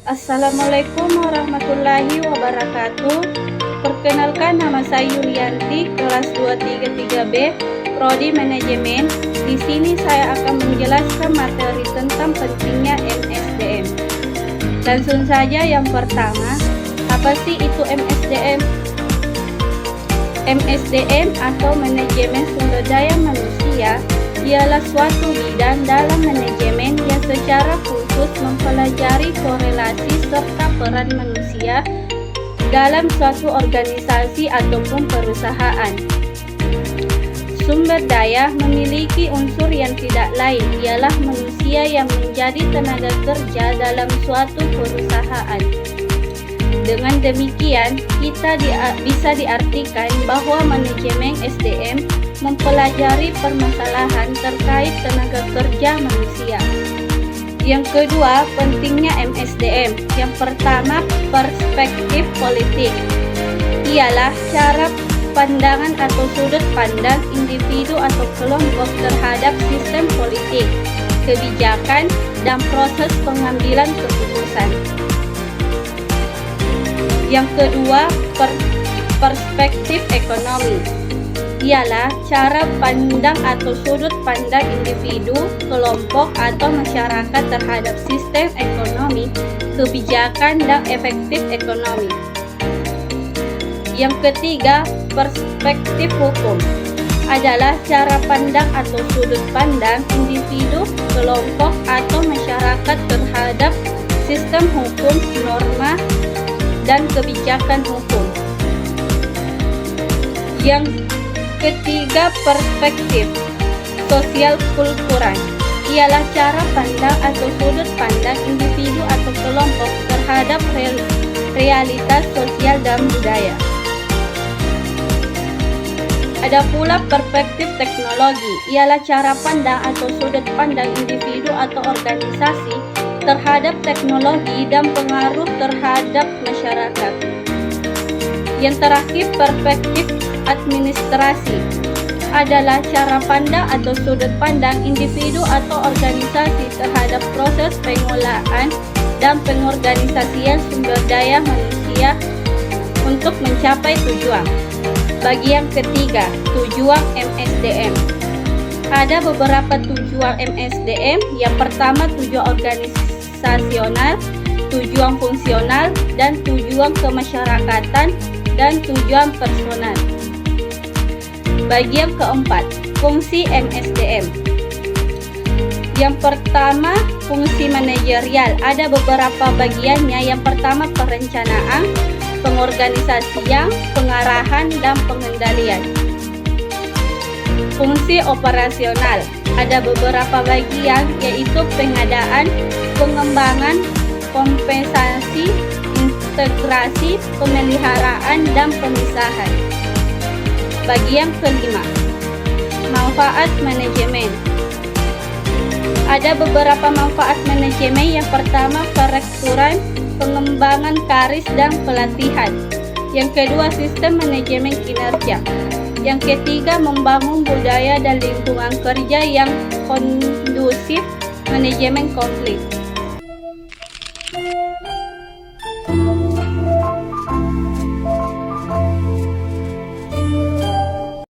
Assalamualaikum warahmatullahi wabarakatuh. Perkenalkan, nama saya Yulianti, kelas 233B, Prodi Manajemen. Di sini saya akan menjelaskan materi tentang pentingnya MSDM. Langsung saja, yang pertama, apa sih itu MSDM? MSDM atau Manajemen Sumber Daya Manusia ialah suatu bidang dalam manajemen yang secara khusus mempelajari korelasi serta peran manusia dalam suatu organisasi ataupun perusahaan. Sumber daya memiliki unsur yang tidak lain ialah manusia yang menjadi tenaga kerja dalam suatu perusahaan. Dengan demikian, kita bisa diartikan bahwa manajemen SDM mempelajari permasalahan terkait tenaga kerja manusia. Yang kedua, pentingnya MSDM. Yang pertama, perspektif politik. Ialah cara pandangan atau sudut pandang individu atau kelompok terhadap sistem politik, kebijakan, dan proses pengambilan keputusan. Yang kedua, perspektif ekonomi. Ialah cara pandang atau sudut pandang individu, kelompok, atau masyarakat terhadap sistem ekonomi, kebijakan, dan efektif ekonomi. Yang ketiga, perspektif hukum. Adalah cara pandang atau sudut pandang individu, kelompok, atau masyarakat terhadap sistem hukum, norma, dan kebijakan hukum. Yang ketiga, perspektif sosial kultural. Ialah cara pandang atau sudut pandang individu atau kelompok terhadap realitas sosial dan budaya. Ada pula perspektif teknologi. Ialah cara pandang atau sudut pandang individu atau organisasi terhadap teknologi dan pengaruh terhadap masyarakat. Yang terakhir, perspektif administrasi. Adalah cara pandang atau sudut pandang individu atau organisasi terhadap proses pengelolaan dan pengorganisasian sumber daya manusia untuk mencapai tujuan. Bagian ketiga, tujuan MSDM. Ada beberapa tujuan MSDM. Yang pertama, tujuan organisasional, tujuan fungsional, dan tujuan kemasyarakatan, dan tujuan personal. Bagian keempat, fungsi MSDM. Yang pertama, fungsi manajerial. Ada beberapa bagiannya. Yang pertama, perencanaan, pengorganisasian, pengarahan, dan pengendalian. Fungsi operasional. Ada beberapa bagian, yaitu pengadaan, pengembangan, kompensasi, integrasi, pemeliharaan, dan pemisahan. Bagian kelima, manfaat manajemen. Ada beberapa manfaat manajemen. Yang pertama, perekrutan, pengembangan karir, dan pelatihan. Yang kedua, sistem manajemen kinerja. Yang ketiga, membangun budaya dan lingkungan kerja yang kondusif, manajemen konflik.